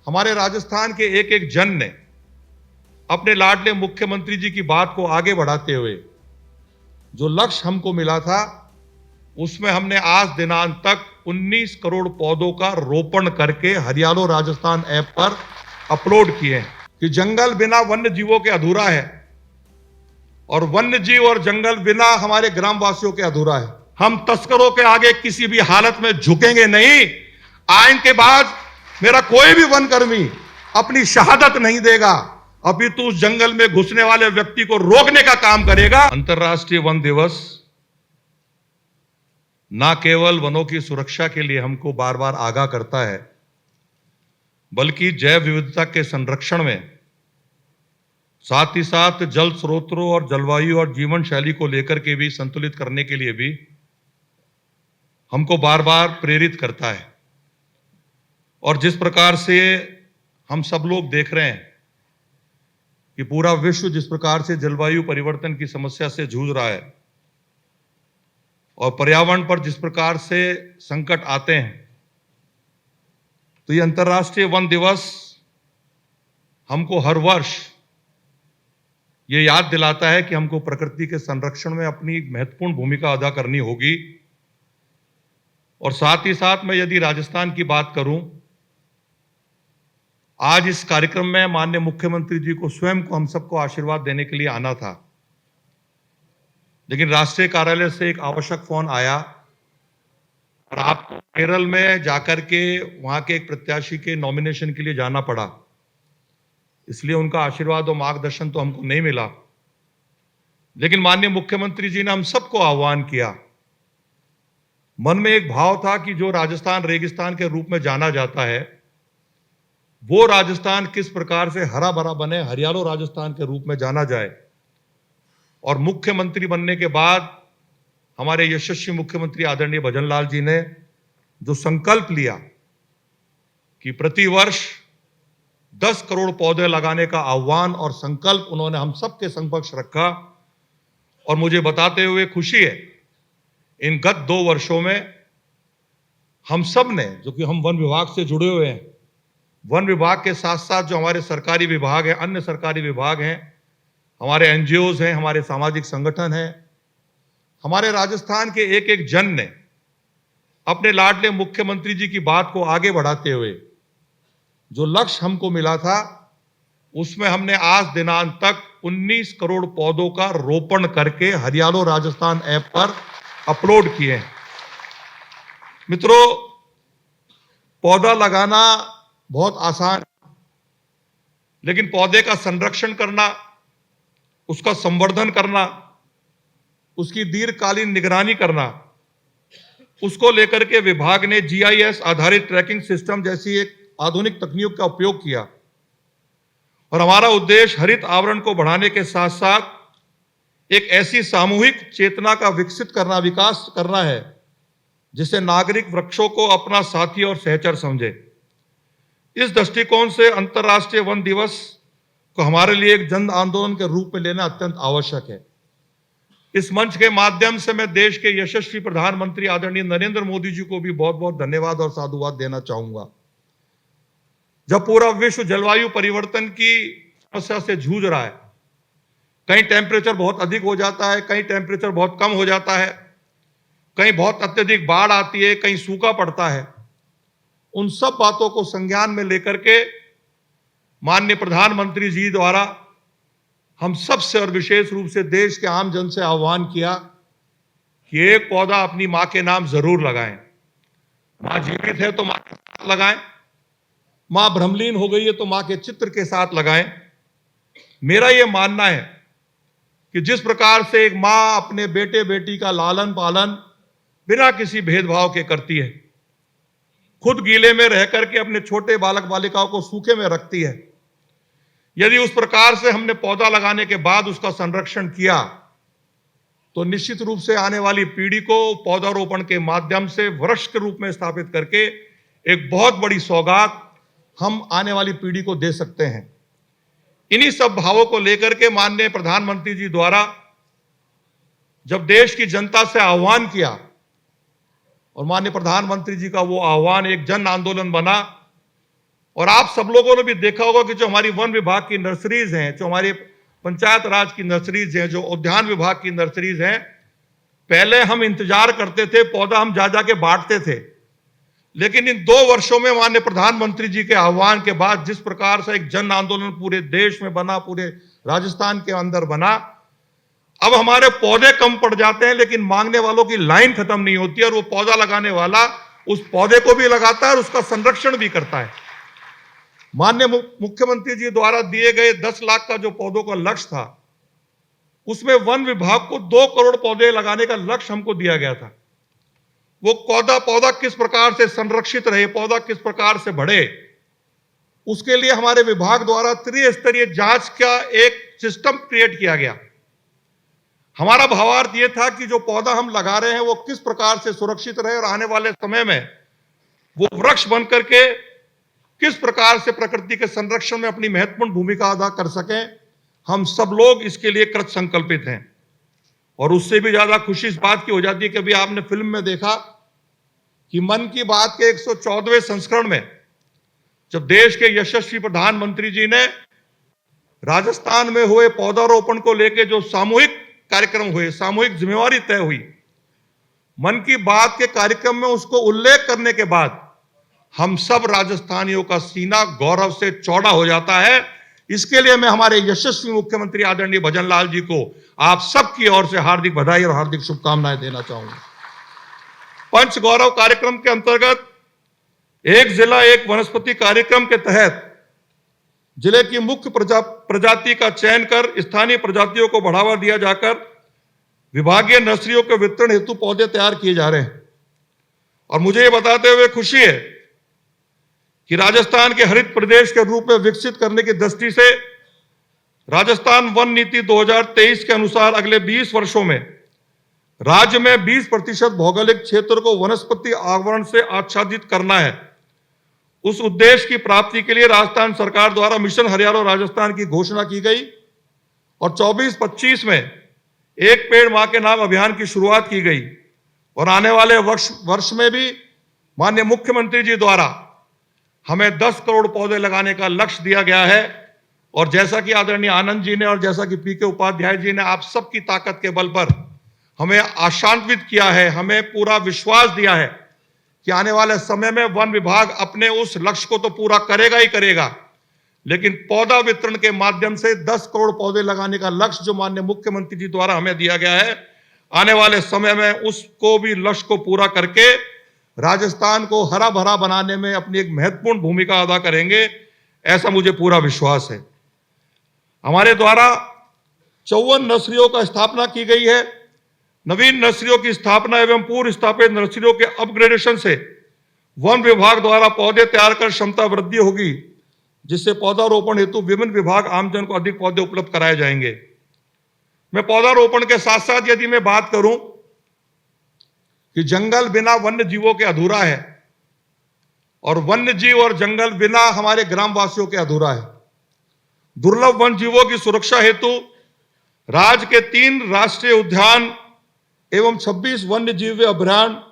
हमारे राजस्थान के एक एक जन ने अपने लाडले मुख्यमंत्री जी की बात को आगे बढ़ाते हुए जो लक्ष्य हमको मिला था उसमें हमने आज दिनांक तक 19 करोड़ पौधों का रोपण करके हरियालो राजस्थान ऐप पर अपलोड किए हैं कि जंगल बिना वन्य जीवों के अधूरा है और वन्य जीव और जंगल बिना हमारे ग्रामवासियों के अधूरा है। हम तस्करों के आगे किसी भी हालत में झुकेंगे नहीं। आइन के बाद मेरा कोई भी वनकर्मी अपनी शहादत नहीं देगा, अपितु उस जंगल में घुसने वाले व्यक्ति को रोकने का काम करेगा। अंतर्राष्ट्रीय वन दिवस ना केवल वनों की सुरक्षा के लिए हमको बार बार आगाह करता है, बल्कि जैव विविधता के संरक्षण में, साथ ही साथ जल स्रोतों और जलवायु और जीवन शैली को लेकर के भी संतुलित करने के लिए भी हमको बार बार प्रेरित करता है। और जिस प्रकार से हम सब लोग देख रहे हैं कि पूरा विश्व जिस प्रकार से जलवायु परिवर्तन की समस्या से जूझ रहा है और पर्यावरण पर जिस प्रकार से संकट आते हैं, तो ये अंतर्राष्ट्रीय वन दिवस हमको हर वर्ष ये याद दिलाता है कि हमको प्रकृति के संरक्षण में अपनी महत्वपूर्ण भूमिका अदा करनी होगी। और साथ ही साथ मैं यदि राजस्थान की बात करूं, आज इस कार्यक्रम में माननीय मुख्यमंत्री जी को स्वयं को हम सबको आशीर्वाद देने के लिए आना था, लेकिन राष्ट्रीय कार्यालय से एक आवश्यक फोन आया और आपको केरल में जाकर के वहां के एक प्रत्याशी के नॉमिनेशन के लिए जाना पड़ा, इसलिए उनका आशीर्वाद और मार्गदर्शन तो हमको नहीं मिला। लेकिन माननीय मुख्यमंत्री जी ने हम सबको आह्वान किया। मन में एक भाव था कि जो राजस्थान रेगिस्तान के रूप में जाना जाता है, वो राजस्थान किस प्रकार से हरा भरा बने, हरियालो राजस्थान के रूप में जाना जाए। और मुख्यमंत्री बनने के बाद हमारे यशस्वी मुख्यमंत्री आदरणीय भजनलाल जी ने जो संकल्प लिया कि प्रतिवर्ष 10 करोड़ पौधे लगाने का आह्वान और संकल्प उन्होंने हम सबके समक्ष रखा। और मुझे बताते हुए खुशी है, इन गत 2 वर्षों में हम सब ने, जो कि हम वन विभाग से जुड़े हुए हैं, वन विभाग के साथ साथ जो हमारे सरकारी विभाग हैं, अन्य सरकारी विभाग हैं, हमारे एनजीओज हैं, हमारे सामाजिक संगठन हैं, हमारे राजस्थान के एक एक जन ने अपने लाडले मुख्यमंत्री जी की बात को आगे बढ़ाते हुए जो लक्ष्य हमको मिला था उसमें हमने आज दिनांक तक 19 करोड़ पौधों का रोपण करके हरियालो राजस्थान ऐप पर अपलोड किए हैं। मित्रों, पौधा लगाना बहुत आसान, लेकिन पौधे का संरक्षण करना, उसका संवर्धन करना, उसकी दीर्घकालीन निगरानी करना, उसको लेकर के विभाग ने जीआईएस आधारित ट्रैकिंग सिस्टम जैसी एक आधुनिक तकनीक का उपयोग किया। और हमारा उद्देश्य हरित आवरण को बढ़ाने के साथ साथ एक ऐसी सामूहिक चेतना का विकास करना है जिससे नागरिक वृक्षों को अपना साथी और सहचर समझे। इस दृष्टिकोण से अंतर्राष्ट्रीय वन दिवस को हमारे लिए एक जन आंदोलन के रूप में लेना अत्यंत आवश्यक है। इस मंच के माध्यम से मैं देश के यशस्वी प्रधानमंत्री आदरणीय नरेंद्र मोदी जी को भी बहुत बहुत धन्यवाद और साधुवाद देना चाहूंगा। जब पूरा विश्व जलवायु परिवर्तन की समस्या से जूझ रहा है, कहीं टेम्परेचर बहुत अधिक हो जाता है, कहीं टेम्परेचर बहुत कम हो जाता है, कहीं बहुत अत्यधिक बाढ़ आती है, कहीं सूखा पड़ता है, उन सब बातों को संज्ञान में लेकर के माननीय प्रधानमंत्री जी द्वारा हम सबसे और विशेष रूप से देश के आम जन से आह्वान किया कि एक पौधा अपनी मां के नाम जरूर लगाएं। मां जीवित है तो मां के साथ लगाएं, मां भ्रमलीन हो गई है तो मां के चित्र के साथ लगाएं। मेरा यह मानना है कि जिस प्रकार से एक मां अपने बेटे बेटी का लालन पालन बिना किसी भेदभाव के करती है, खुद गीले में रह करके अपने छोटे बालक बालिकाओं को सूखे में रखती है, यदि उस प्रकार से हमने पौधा लगाने के बाद उसका संरक्षण किया तो निश्चित रूप से आने वाली पीढ़ी को पौधारोपण के माध्यम से वृक्ष के रूप में स्थापित करके एक बहुत बड़ी सौगात हम आने वाली पीढ़ी को दे सकते हैं। इन्हीं सब भावों को लेकर के माननीय प्रधानमंत्री जी द्वारा जब देश की जनता से आह्वान किया और माननीय प्रधानमंत्री जी का वो आह्वान एक जन आंदोलन बना और आप सब लोगों ने भी देखा होगा कि जो हमारी वन विभाग की नर्सरीज हैं, जो हमारी पंचायत राज की नर्सरीज हैं, जो उद्यान विभाग की नर्सरीज हैं, पहले हम इंतजार करते थे, पौधा हम जा के बांटते थे। लेकिन इन 2 वर्षों में माननीय प्रधानमंत्री जी के आह्वान के बाद जिस प्रकार से एक जन आंदोलन पूरे देश में बना, पूरे राजस्थान के अंदर बना, अब हमारे पौधे कम पड़ जाते हैं लेकिन मांगने वालों की लाइन खत्म नहीं होती और वो पौधा लगाने वाला उस पौधे को भी लगाता है और उसका संरक्षण भी करता है। माननीय मुख्यमंत्री जी द्वारा दिए गए 10 लाख का जो पौधों का लक्ष्य था, उसमें वन विभाग को 2 करोड़ पौधे लगाने का लक्ष्य हमको दिया गया था। वो पौधा किस प्रकार से संरक्षित रहे, पौधा किस प्रकार से बढ़े, उसके लिए हमारे विभाग द्वारा त्रिस्तरीय जांच का एक सिस्टम क्रिएट किया गया। हमारा भावार्थ यह था कि जो पौधा हम लगा रहे हैं वो किस प्रकार से सुरक्षित रहे और आने वाले समय में वो वृक्ष बनकर के किस प्रकार से प्रकृति के संरक्षण में अपनी महत्वपूर्ण भूमिका अदा कर सकें। हम सब लोग इसके लिए कृत संकल्पित हैं। और उससे भी ज्यादा खुशी इस बात की हो जाती है कि अभी आपने फिल्म में देखा कि मन की बात के 114वें संस्करण में जब देश के यशस्वी प्रधानमंत्री जी ने राजस्थान में हुए पौधारोपण को लेकर जो सामूहिक कार्यक्रम हुए, सामूहिक जिम्मेवारी तय हुई, मन की बात के कार्यक्रम में उसको उल्लेख करने के बाद हम सब राजस्थानियों का सीना गौरव से चौड़ा हो जाता है। इसके लिए मैं हमारे यशस्वी मुख्यमंत्री आदरणीय भजन लाल जी को आप सबकी ओर से हार्दिक बधाई और हार्दिक शुभकामनाएं देना चाहूंगा। पंच गौरव कार्यक्रम के अंतर्गत एक जिला एक वनस्पति कार्यक्रम के तहत जिले की मुख्य प्रजाति का चयन कर स्थानीय प्रजातियों को बढ़ावा दिया जाकर विभागीय नर्सरियों के वितरण हेतु पौधे तैयार किए जा रहे हैं। और मुझे ये बताते हुए खुशी है कि राजस्थान के हरित प्रदेश के रूप में विकसित करने की दृष्टि से राजस्थान वन नीति 2023 के अनुसार अगले 20 वर्षों में राज्य में 20% भौगोलिक क्षेत्र को वनस्पति आवरण से आच्छादित करना है। उस उद्देश्य की प्राप्ति के लिए राजस्थान सरकार द्वारा मिशन हरियालो राजस्थान की घोषणा की गई और 24-25 में एक पेड़ मां के नाम अभियान की शुरुआत की गई। और आने वाले वर्ष में भी माननीय मुख्यमंत्री जी द्वारा हमें 10 करोड़ पौधे लगाने का लक्ष्य दिया गया है। और जैसा कि आदरणीय आनंद जी ने और जैसा कि पीके उपाध्याय जी ने आप सबकी ताकत के बल पर हमें आशान्वित किया है, हमें पूरा विश्वास दिया है कि आने वाले समय में वन विभाग अपने उस लक्ष्य को तो पूरा करेगा ही करेगा, लेकिन पौधा वितरण के माध्यम से 10 करोड़ पौधे लगाने का लक्ष्य जो माननीय मुख्यमंत्री जी द्वारा हमें दिया गया है, आने वाले समय में उसको भी लक्ष्य को पूरा करके राजस्थान को हरा भरा बनाने में अपनी एक महत्वपूर्ण भूमिका अदा करेंगे, ऐसा मुझे पूरा विश्वास है। हमारे द्वारा 54 नर्सरियों का स्थापना की गई है। नवीन नर्सरियों की स्थापना एवं पूर्व स्थापित नर्सरियों के अपग्रेडेशन से वन विभाग द्वारा पौधे तैयार कर क्षमता वृद्धि होगी, जिससे पौधारोपण हेतु विभिन्न विभाग आमजन को अधिक पौधे उपलब्ध कराए जाएंगे। मैं पौधारोपण के साथ साथ यदि मैं बात करूं कि जंगल बिना वन्य जीवों के अधूरा है और वन्य जीव और जंगल बिना हमारे ग्रामवासियों के अधूरा है। दुर्लभ वन जीवों की सुरक्षा हेतु राज्य के 3 राष्ट्रीय उद्यान एवं 26 वन्य जीव अभयारण्य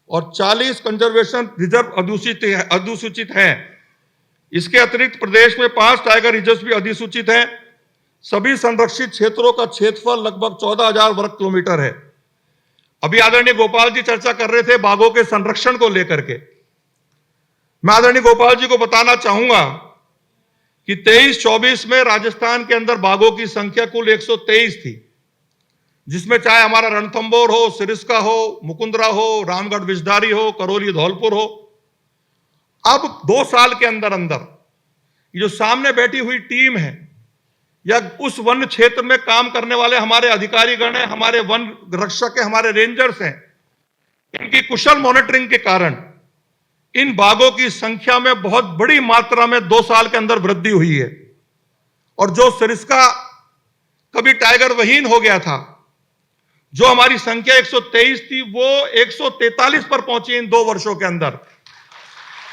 और 40 कंजर्वेशन रिजर्व अधिसूचित हैं। इसके अतिरिक्त प्रदेश में 5 टाइगर रिजर्व भी अधिसूचित हैं। सभी संरक्षित क्षेत्रों का क्षेत्रफल लगभग 14,000 वर्ग किलोमीटर है। अभी आदरणीय गोपाल जी चर्चा कर रहे थे बाघों के संरक्षण को लेकर के। मैं आदरणीय गोपाल जी को बताना चाहूंगा कि 23-24 में राजस्थान के अंदर बाघों की संख्या कुल 123 थी, जिसमें चाहे हमारा रणथंभौर हो, सिरिस्का हो, मुकुंदरा हो, रामगढ़ विषधारी हो, करौली धौलपुर हो। अब 2 साल के अंदर अंदर ये जो सामने बैठी हुई टीम है या उस वन क्षेत्र में काम करने वाले हमारे अधिकारीगण हैं, हमारे वन रक्षक हैं, हमारे रेंजर्स हैं, इनकी कुशल मॉनिटरिंग के कारण इन बाघों की संख्या में बहुत बड़ी मात्रा में 2 साल के अंदर वृद्धि हुई है। और जो सिरिस्का कभी टाइगर वहीन हो गया था, जो हमारी संख्या 123 थी, वो 143 पर पहुंची इन 2 वर्षों के अंदर।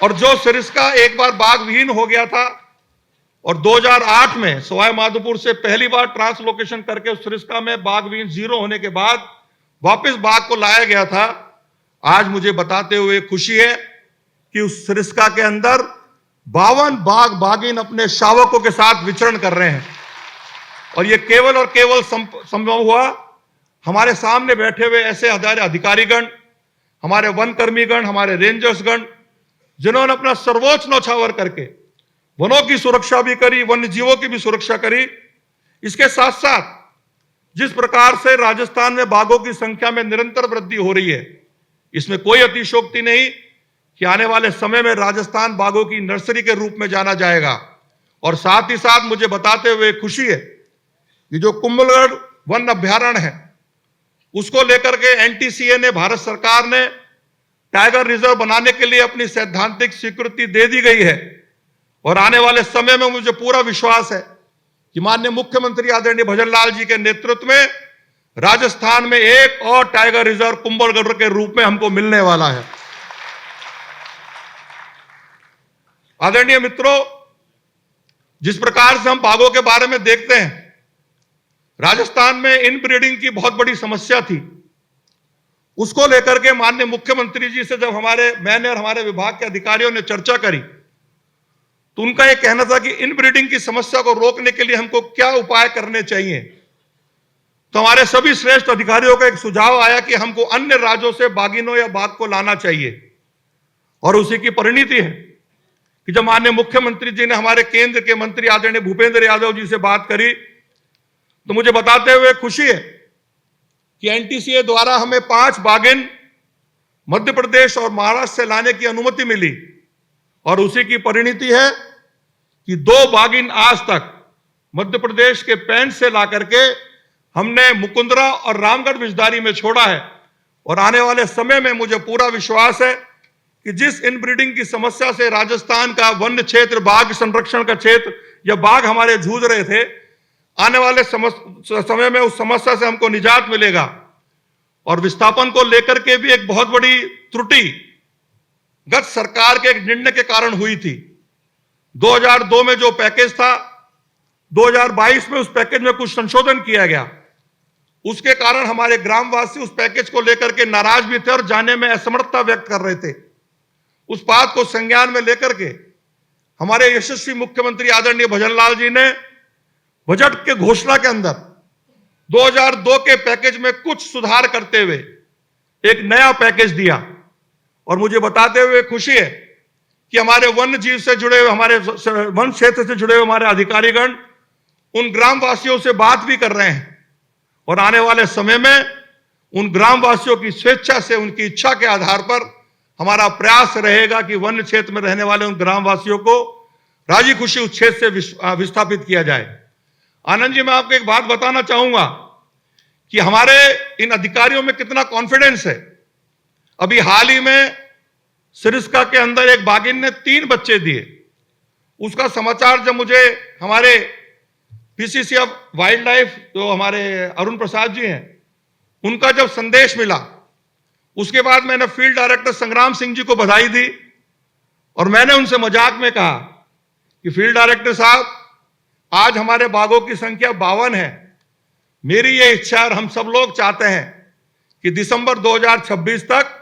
और जो सिरिस्का एक बार बाघ विहीन हो गया था और 2008 में सवाई माधोपुर से पहली बार ट्रांसलोकेशन करके उस सिरिस्का में बाघ विहीन 0 होने के बाद वापस बाघ को लाया गया था। आज मुझे बताते हुए खुशी है कि उस सिरिस्का के अंदर 52 बाघ बाघिन अपने शावकों के साथ विचरण कर रहे हैं। और ये केवल और केवल संभव हुआ हमारे सामने बैठे हुए ऐसे अधिकारीगण, हमारे वन कर्मीगण, हमारे रेंजर्सगण, जिन्होंने अपना सर्वोच्च न्यौछावर करके वनों की सुरक्षा भी करी, वन्य जीवों की भी सुरक्षा करी। इसके साथ साथ जिस प्रकार से राजस्थान में बाघों की संख्या में निरंतर वृद्धि हो रही है, इसमें कोई अतिशयोक्ति नहीं कि आने वाले समय में राजस्थान बाघों की नर्सरी के रूप में जाना जाएगा। और साथ ही साथ मुझे बताते हुए खुशी है कि जो कुंभलगढ़ वन अभ्यारण्य है, उसको लेकर के एनटीसीए ने, भारत सरकार ने टाइगर रिजर्व बनाने के लिए अपनी सैद्धांतिक स्वीकृति दे दी गई है। और आने वाले समय में मुझे पूरा विश्वास है कि माननीय मुख्यमंत्री आदरणीय भजनलाल जी के नेतृत्व में राजस्थान में एक और टाइगर रिजर्व कुंभलगढ़ के रूप में हमको मिलने वाला है। आदरणीय मित्रों, जिस प्रकार से हम बाघों के बारे में देखते हैं, राजस्थान में इनब्रीडिंग की बहुत बड़ी समस्या थी। उसको लेकर के माननीय मुख्यमंत्री जी से जब मैंने और हमारे विभाग के अधिकारियों ने चर्चा करी, तो उनका यह कहना था कि इनब्रीडिंग की समस्या को रोकने के लिए हमको क्या उपाय करने चाहिए। तो हमारे सभी श्रेष्ठ अधिकारियों का एक सुझाव आया कि हमको अन्य राज्यों से बाघिनों या बाघ को लाना चाहिए। और उसी की परिणति है कि जब माननीय मुख्यमंत्री जी ने हमारे केंद्र के मंत्री आदरणीय भूपेंद्र यादव जी से बात करी, तो मुझे बताते हुए खुशी है कि एनटीसीए द्वारा हमें 5 बाघिन मध्य प्रदेश और महाराष्ट्र से लाने की अनुमति मिली। और उसी की परिणति है कि 2 बाघिन आज तक मध्य प्रदेश के पेंच से ला करके हमने मुकुंदरा और रामगढ़ विषधारी में छोड़ा है। और आने वाले समय में मुझे पूरा विश्वास है कि जिस इनब्रीडिंग की समस्या से राजस्थान का वन्य क्षेत्र, बाघ संरक्षण का क्षेत्र या बाघ हमारे जूझ रहे थे, आने वाले समय में उस समस्या से हमको निजात मिलेगा। और विस्थापन को लेकर के भी एक बहुत बड़ी त्रुटि गत सरकार के एक निर्णय के कारण हुई थी। 2002 में जो पैकेज था, 2022 में उस पैकेज में कुछ संशोधन किया गया। उसके कारण हमारे ग्रामवासी उस पैकेज को लेकर के नाराज भी थे और जाने में असमर्थता व्यक्त कर रहे थे। उस बात को संज्ञान में लेकर के हमारे यशस्वी मुख्यमंत्री आदरणीय भजनलाल जी ने बजट के घोषणा के अंदर 2002 के पैकेज में कुछ सुधार करते हुए एक नया पैकेज दिया। और मुझे बताते हुए खुशी है कि हमारे वन्य जीव से जुड़े हुए, हमारे वन क्षेत्र से जुड़े हुए हमारे अधिकारीगण उन ग्रामवासियों से बात भी कर रहे हैं। और आने वाले समय में उन ग्रामवासियों की स्वेच्छा से, उनकी इच्छा के आधार पर हमारा प्रयास रहेगा कि वन्य क्षेत्र में रहने वाले उन ग्रामवासियों को राजी खुशी उस क्षेत्र से विस्थापित किया जाए। आनंद जी, मैं आपको एक बात बताना चाहूंगा कि हमारे इन अधिकारियों में कितना कॉन्फिडेंस है। अभी हाल ही में सिरिस्का के अंदर एक बाघिन ने 3 बच्चे दिए। उसका समाचार जब मुझे हमारे पीसीसी ऑफ वाइल्ड लाइफ जो हमारे अरुण प्रसाद जी हैं, उनका जब संदेश मिला, उसके बाद मैंने फील्ड डायरेक्टर संग्राम सिंह जी को बधाई दी। और मैंने उनसे मजाक में कहा कि फील्ड डायरेक्टर साहब, आज हमारे बाघों की संख्या 52 है। मेरी ये इच्छा और हम सब लोग चाहते हैं कि दिसंबर 2026 तक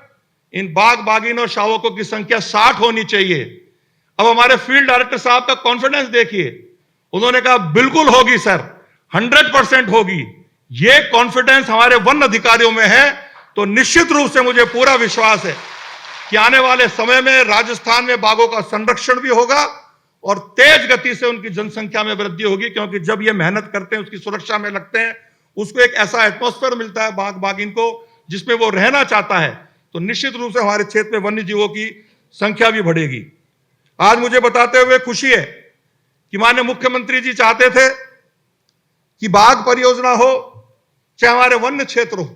इन बाघ बाघिन और शावकों की संख्या 60 होनी चाहिए। अब हमारे फील्ड डायरेक्टर साहब का कॉन्फिडेंस देखिए, उन्होंने कहा बिल्कुल होगी सर, 100% होगी। ये कॉन्फिडेंस हमारे वन अधिकारियों में है। तो निश्चित रूप से मुझे पूरा विश्वास है कि आने वाले समय में राजस्थान में बाघों का संरक्षण भी होगा और तेज गति से उनकी जनसंख्या में वृद्धि होगी। क्योंकि जब ये मेहनत करते हैं, उसकी सुरक्षा में लगते हैं, उसको एक ऐसा एटमॉस्फेयर मिलता है बाघ बाघिन को जिसमें वो रहना चाहता है, तो निश्चित रूप से हमारे क्षेत्र में वन्य जीवों की संख्या भी बढ़ेगी। आज मुझे बताते हुए खुशी है कि माननीय मुख्यमंत्री जी चाहते थे कि बाघ परियोजना हो चाहे हमारे वन्य क्षेत्र हो,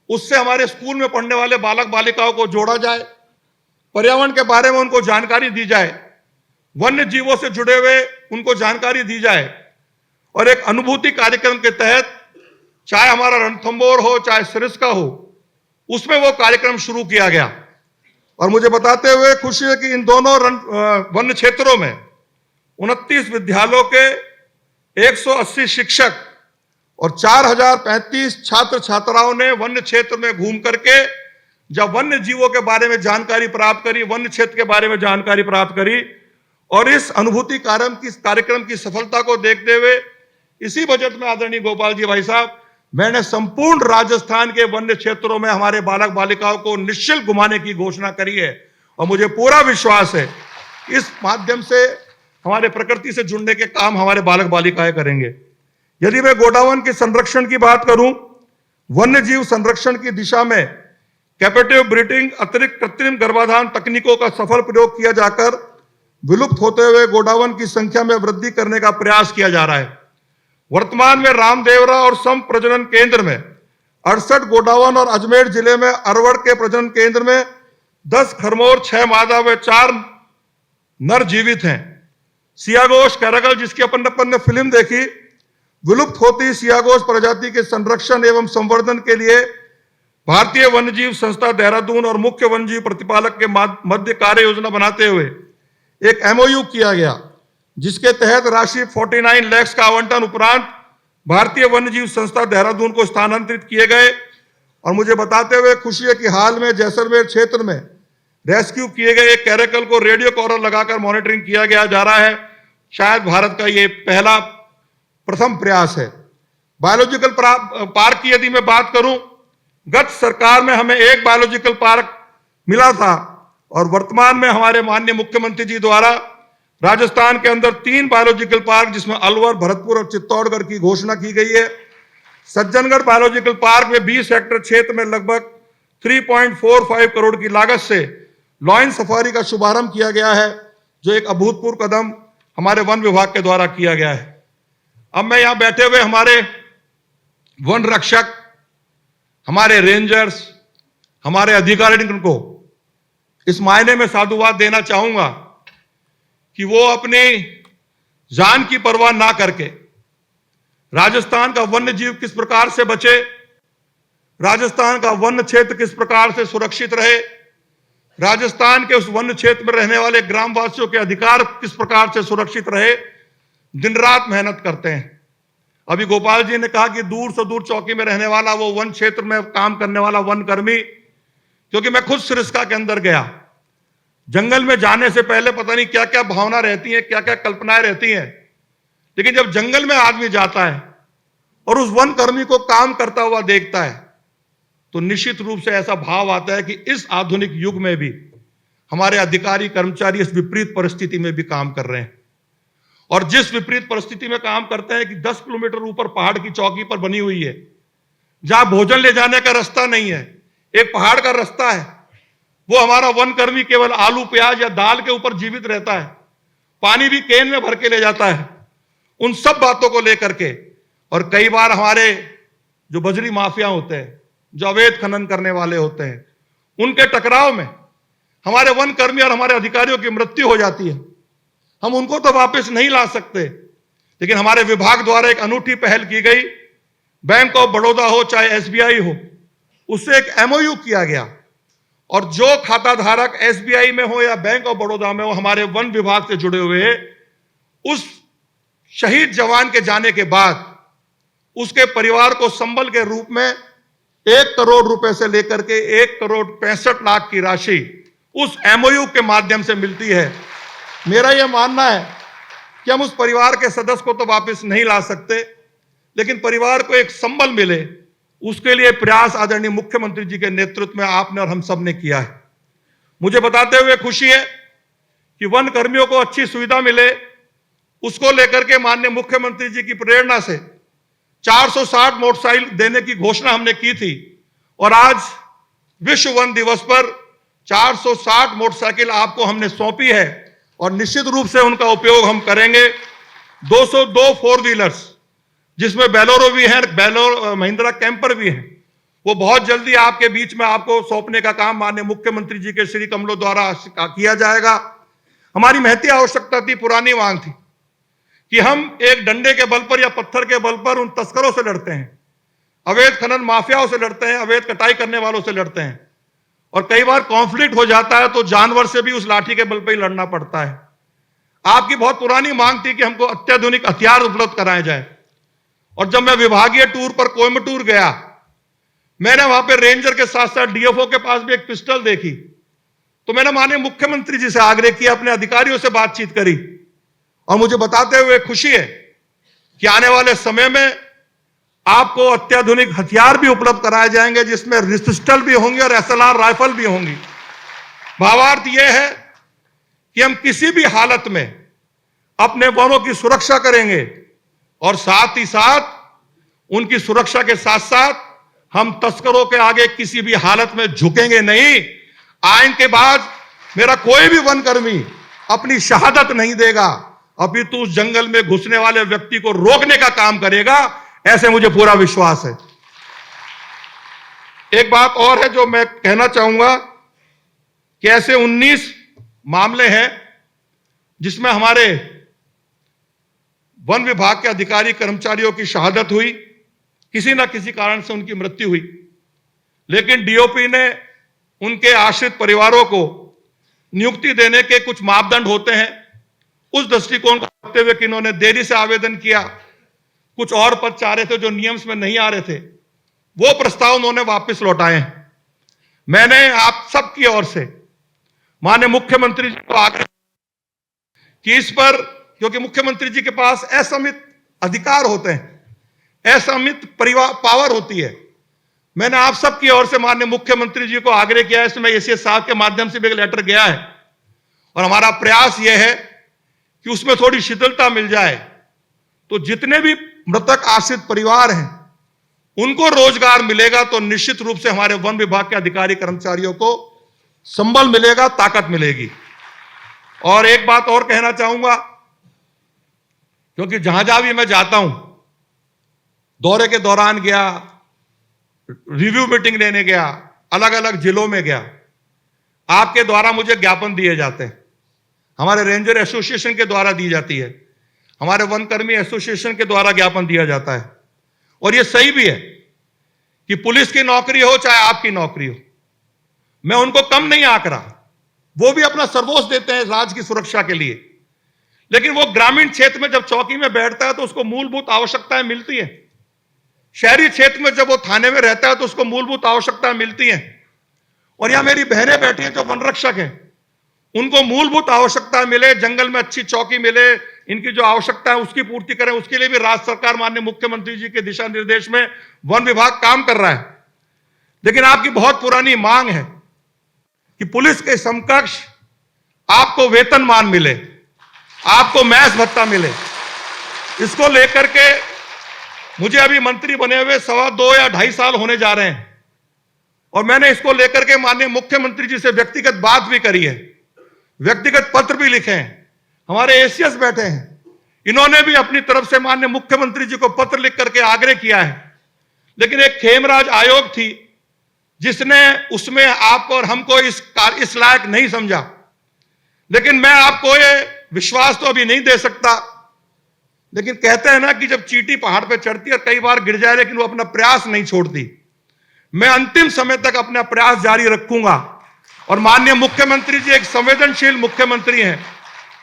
उससे हमारे स्कूल में पढ़ने वाले बालक बालिकाओं को जोड़ा जाए, पर्यावरण के बारे में उनको जानकारी दी जाए, वन्य जीवों से जुड़े हुए उनको जानकारी दी जाए। और एक अनुभूति कार्यक्रम के तहत चाहे हमारा रणथंभौर हो चाहे सिरिस्का हो, उसमें वो कार्यक्रम शुरू किया गया। और मुझे बताते हुए खुशी है कि इन दोनों वन्य क्षेत्रों में 29 विद्यालयों के 180 शिक्षक और 4035 छात्र छात्राओं ने वन्य क्षेत्र में घूम करके जब वन्य जीवों के बारे में जानकारी प्राप्त करी, वन्य क्षेत्र के बारे में जानकारी प्राप्त करी, और इस अनुभूति कार्यक्रम की सफलता को देखते हुए इसी बजट में आदरणीय गोपाल जी भाई साहब, मैंने संपूर्ण राजस्थान के वन्य क्षेत्रों में हमारे बालक बालिकाओं को निःशुल्क घुमाने की घोषणा करी है। और मुझे पूरा विश्वास है इस माध्यम से हमारे प्रकृति से जुड़ने के काम हमारे बालक बालिकाएं करेंगे। यदि मैं गोडावन के संरक्षण की बात करूं, वन्य जीव संरक्षण की दिशा में कैपेटिव ब्रीडिंग, अतिरिक्त कृत्रिम गर्भाधान तकनीकों का सफल प्रयोग किया जाकर विलुप्त होते हुए गोडावन की संख्या में वृद्धि करने का प्रयास किया जा रहा है। वर्तमान में रामदेवरा और सम प्रजनन केंद्र में 68 गोडावन और अजमेर जिले में अरवड़ के प्रजनन केंद्र में 10 खरमोर, 6 मादा व 4 नर जीवित हैं। सियागोश कैरागल, जिसकी अपन ने फिल्म देखी, विलुप्त होती सियागोश प्रजाति के संरक्षण एवं संवर्धन के लिए भारतीय वन्यजीव संस्था देहरादून और मुख्य वन्यजीव प्रतिपालक के मध्य कार्य योजना बनाते हुए एक एमओयू किया गया, जिसके तहत राशि 49 लाख का आवंटन उपरांत भारतीय वन्यजीव संस्था देहरादून को स्थानांतरित किए गए। और मुझे बताते हुए खुशी है कि हाल में जैसलमेर क्षेत्र में रेस्क्यू किए गए एक कैरेकल को रेडियो कॉलर लगाकर मॉनिटरिंग किया गया जा रहा है। शायद भारत का ये प्रथम प्रयास है। बायोलॉजिकल पार्क की यदि मैं बात करूं, गत सरकार में हमें एक बायोलॉजिकल पार्क मिला था और वर्तमान में हमारे माननीय मुख्यमंत्री जी द्वारा राजस्थान के अंदर 3 बायोलॉजिकल पार्क, जिसमें अलवर, भरतपुर और चित्तौड़गढ़ की घोषणा की गई है। सज्जनगढ़ बायोलॉजिकल पार्क में 20 हेक्टेयर क्षेत्र में लगभग 3.45 करोड़ की लागत से लॉयन सफारी का शुभारंभ किया गया है, जो एक अभूतपूर्व कदम हमारे वन विभाग के द्वारा किया गया है। अब मैं यहां बैठे हुए हमारे वन रक्षक, हमारे रेंजर्स, हमारे अधिकारियों को इस मायने में साधुवाद देना चाहूंगा कि वो अपनी जान की परवाह ना करके राजस्थान का वन्य जीव किस प्रकार से बचे, राजस्थान का वन्य क्षेत्र किस प्रकार से सुरक्षित रहे, राजस्थान के उस वन्य क्षेत्र में रहने वाले ग्रामवासियों के अधिकार किस प्रकार से सुरक्षित रहे, दिन रात मेहनत करते हैं। अभी गोपाल जी ने कहा कि दूर से दूर चौकी में रहने वाला वो वन क्षेत्र में काम करने वाला वन कर्मी, क्योंकि मैं खुद सिरस्का के अंदर गया, जंगल में जाने से पहले पता नहीं क्या क्या भावना रहती है, क्या क्या कल्पनाएं रहती हैं, लेकिन जब जंगल में आदमी जाता है और उस वन कर्मी को काम करता हुआ देखता है तो निश्चित रूप से ऐसा भाव आता है कि इस आधुनिक युग में भी हमारे अधिकारी कर्मचारी इस विपरीत परिस्थिति में भी काम कर रहे हैं। और जिस विपरीत परिस्थिति में काम करते हैं कि 10 किलोमीटर ऊपर पहाड़ की चौकी पर बनी हुई है, जहां भोजन ले जाने का रास्ता नहीं है, एक पहाड़ का रास्ता है, वो हमारा वन कर्मी केवल आलू प्याज या दाल के ऊपर जीवित रहता है, पानी भी केन में भर के ले जाता है। उन सब बातों को लेकर के, और कई बार हमारे जो बजरी माफिया होते हैं, जो अवैध खनन करने वाले होते हैं, उनके टकराव में हमारे वन कर्मी और हमारे अधिकारियों की मृत्यु हो जाती है। हम उनको तो वापस नहीं ला सकते, लेकिन हमारे विभाग द्वारा एक अनूठी पहल की गई, बैंक ऑफ बड़ौदा हो चाहे एसबीआई हो, उससे एक एमओयू किया गया और जो खाता धारक एसबीआई में हो या बैंक ऑफ बड़ौदा में हो, हमारे वन विभाग से जुड़े हुए, उस शहीद जवान के जाने के बाद उसके परिवार को संबल के रूप में 1 करोड़ रुपए से लेकर के 1 करोड़ 65 लाख की राशि उस एमओयू के माध्यम से मिलती है। मेरा यह मानना है कि हम उस परिवार के सदस्य को तो वापस नहीं ला सकते, लेकिन परिवार को एक संबल मिले, उसके लिए प्रयास आदरणीय मुख्यमंत्री जी के नेतृत्व में आपने और हम सब ने किया है। मुझे बताते हुए खुशी है कि वन कर्मियों को अच्छी सुविधा मिले, उसको लेकर के माननीय मुख्यमंत्री जी की प्रेरणा से 460 मोटरसाइकिल देने की घोषणा हमने की थी और आज विश्व वन दिवस पर 460 मोटरसाइकिल आपको हमने सौंपी है और निश्चित रूप से उनका उपयोग हम करेंगे। 202 4 व्हीलर्स, जिसमें बेलोरो भी है, महिंद्रा कैंपर भी है, वो बहुत जल्दी आपके बीच में आपको सौंपने का काम माननीय मुख्यमंत्री जी के श्री कमलों द्वारा किया जाएगा। हमारी महती आवश्यकता थी, पुरानी मांग थी कि हम एक डंडे के बल पर या पत्थर के बल पर उन तस्करों से लड़ते हैं, अवैध खनन माफियाओं से लड़ते हैं, अवैध कटाई करने वालों से लड़ते हैं, और कई बार कॉन्फ्लिक्ट हो जाता है तो जानवर से भी उस लाठी के बल पर ही लड़ना पड़ता है। आपकी बहुत पुरानी मांग थी कि हमको अत्याधुनिक हथियार उपलब्ध कराए जाए, और जब मैं विभागीय टूर पर कोयम्बटूर गया, मैंने वहां पे रेंजर के साथ साथ डीएफओ के पास भी एक पिस्टल देखी तो मैंने माननीय मुख्यमंत्री जी से आग्रह किया, अपने अधिकारियों से बातचीत करी और मुझे बताते हुए खुशी है कि आने वाले समय में आपको अत्याधुनिक हथियार भी उपलब्ध कराए जाएंगे, जिसमें पिस्टल भी होंगे और एसएलआर राइफल भी होंगी। भावार्थ यह है कि हम किसी भी हालत में अपने वनों की सुरक्षा करेंगे और साथ ही साथ उनकी सुरक्षा के साथ साथ हम तस्करों के आगे किसी भी हालत में झुकेंगे नहीं। आइन के बाद मेरा कोई भी वनकर्मी अपनी शहादत नहीं देगा, अपितु उस जंगल में घुसने वाले व्यक्ति को रोकने का काम करेगा, ऐसे मुझे पूरा विश्वास है। एक बात और है जो मैं कहना चाहूंगा कि ऐसे 19 मामले हैं जिसमें हमारे वन विभाग के अधिकारी कर्मचारियों की शहादत हुई, किसी ना किसी कारण से उनकी मृत्यु हुई, लेकिन डीओपी ने उनके आश्रित परिवारों को नियुक्ति देने के कुछ मापदंड होते हैं, उस दृष्टिकोण को रखते हुए कि इन्होंने देरी से आवेदन किया, कुछ और पद चाह रहे थे जो नियम्स में नहीं आ रहे थे, वो प्रस्ताव उन्होंने वापस लौटाए हैं। मैंने आप सबकी ओर से माननीय मुख्यमंत्री जी को आग्रह कि इस पर, क्योंकि मुख्यमंत्री जी के पास असीमित अधिकार होते हैं, असीमित पावर होती है, मैंने आप सबकी ओर से माननीय मुख्यमंत्री जी को आग्रह किया है, इसमें एसीएस साहब के माध्यम से भी एक लेटर गया है और हमारा प्रयास यह है कि उसमें थोड़ी शिथिलता मिल जाए, तो जितने भी मृतक आश्रित परिवार हैं उनको रोजगार मिलेगा, तो निश्चित रूप से हमारे वन विभाग के अधिकारी कर्मचारियों को संबल मिलेगा, ताकत मिलेगी। और एक बात और कहना चाहूंगा, क्योंकि जहां जहां भी मैं जाता हूं, दौरे के दौरान गया, रिव्यू मीटिंग लेने गया, अलग अलग जिलों में गया, आपके द्वारा मुझे ज्ञापन दिए जाते हैं, हमारे रेंजर एसोसिएशन के द्वारा दी जाती है, हमारे वनकर्मी एसोसिएशन के द्वारा ज्ञापन दिया जाता है। और यह सही भी है कि पुलिस की नौकरी हो चाहे आपकी नौकरी हो, मैं उनको कम नहीं आंक रहा, वो भी अपना सर्वोच्च देते हैं राज्य की सुरक्षा के लिए, लेकिन वो ग्रामीण क्षेत्र में जब चौकी में बैठता है तो उसको मूलभूत आवश्यकताएं मिलती है, शहरी क्षेत्र में जब वो थाने में रहता है तो उसको मूलभूत आवश्यकताएं मिलती हैं। और यहां मेरी बहनें बैठी हैं जो वन रक्षक हैं, उनको मूलभूत आवश्यकताएं मिले, जंगल में अच्छी चौकी मिले, इनकी जो आवश्यकता है उसकी पूर्ति करें, उसके लिए भी राज्य सरकार माननीय मुख्यमंत्री जी के दिशा निर्देश में वन विभाग काम कर रहा है। लेकिन आपकी बहुत पुरानी मांग है कि पुलिस के समकक्ष आपको वेतनमान मिले, आपको मैस भत्ता मिले। इसको लेकर के मुझे अभी मंत्री बने हुए 2.25 या 2.5 साल होने जा रहे हैं और मैंने इसको लेकर के माननीय मुख्यमंत्री जी से व्यक्तिगत बात भी करी है, व्यक्तिगत पत्र भी लिखे हैं, हमारे एसीएस बैठे हैं, इन्होंने भी अपनी तरफ से माननीय मुख्यमंत्री जी को पत्र लिख करके आग्रह किया है। लेकिन एक खेमराज आयोग थी जिसने उसमें आपको और हमको इस लायक नहीं समझा। लेकिन मैं आपको ये विश्वास तो अभी नहीं दे सकता, लेकिन कहते हैं ना कि जब चींटी पहाड़ पे चढ़ती है कई बार गिर जाए लेकिन वो अपना प्रयास नहीं छोड़ती। मैं अंतिम समय तक अपना प्रयास जारी रखूंगा और माननीय मुख्यमंत्री जी एक संवेदनशील मुख्यमंत्री हैं,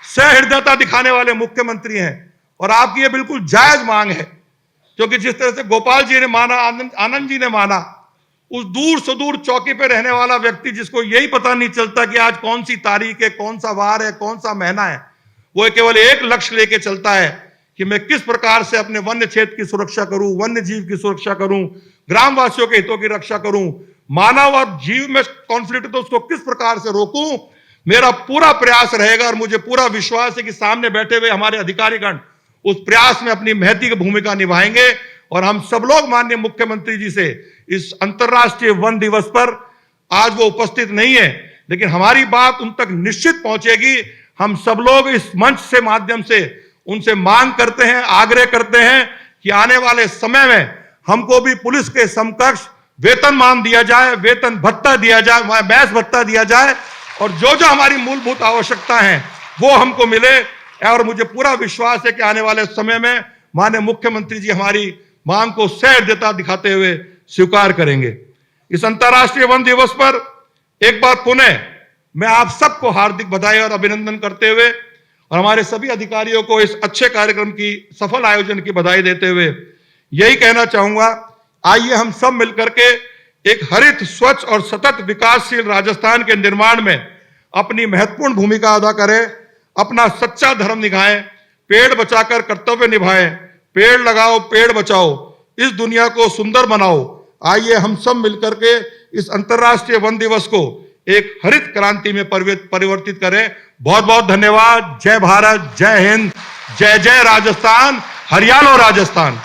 सहृदयता दिखाने वाले मुख्यमंत्री हैं और आपकी ये बिल्कुल जायज मांग है, क्योंकि जिस तरह से गोपाल जी ने माना, आनंद जी ने माना, उस दूर सुदूर चौकी पे रहने वाला व्यक्ति जिसको यही पता नहीं चलता कि आज कौन सी तारीख है, कौन सा वार है, कौन सा महीना है, वो केवल एक लक्ष्य लेके चलता है कि मैं किस प्रकार से अपने वन्य क्षेत्र की सुरक्षा करूं, वन्य जीव की सुरक्षा करूं, ग्रामवासियों के हितों की रक्षा करूं, मानव और जीव में कॉन्फ्लिक्ट तो उसको किस प्रकार से रोकूं। मेरा पूरा प्रयास रहेगा और मुझे पूरा विश्वास है कि सामने बैठे हुए हमारे अधिकारीगण उस प्रयास में अपनी महती की भूमिका निभाएंगे और हम सब लोग माननीय मुख्यमंत्री जी से इस अंतर्राष्ट्रीय वन दिवस पर, आज वो उपस्थित नहीं है लेकिन हमारी बात उन तक निश्चित पहुंचेगी। हम सब लोग इस मंच से माध्यम से उनसे मांग करते हैं, आग्रह करते हैं कि आने वाले समय में हमको भी पुलिस के समकक्ष वेतनमान दिया जाए, वेतन भत्ता दिया जाए, मैस भत्ता दिया जाए और जो जो हमारी मूलभूत आवश्यकता है वो हमको मिले। और मुझे पूरा विश्वास है कि आने वाले समय में माननीय मुख्यमंत्री जी हमारी मांग को सहृदयता दिखाते हुए स्वीकार करेंगे। इस अंतर्राष्ट्रीय वन दिवस पर एक बार पुनः मैं आप सबको हार्दिक बधाई और अभिनंदन करते हुए और हमारे सभी अधिकारियों को इस अच्छे कार्यक्रम की सफल आयोजन की बधाई देते हुए यही कहना चाहूंगा, आइए हम सब मिलकर के एक हरित, स्वच्छ और सतत विकासशील राजस्थान के निर्माण में अपनी महत्वपूर्ण भूमिका अदा करें, अपना सच्चा धर्म निभाएं, पेड़ बचाकर कर्तव्य निभाएं, पेड़ लगाओ पेड़ बचाओ, इस दुनिया को सुंदर बनाओ। आइए हम सब मिलकर के इस अंतर्राष्ट्रीय वन दिवस को एक हरित क्रांति में परिवर्तित करें। बहुत बहुत धन्यवाद। जय भारत, जय हिंद, जय जय राजस्थान, हरियाणा राजस्थान।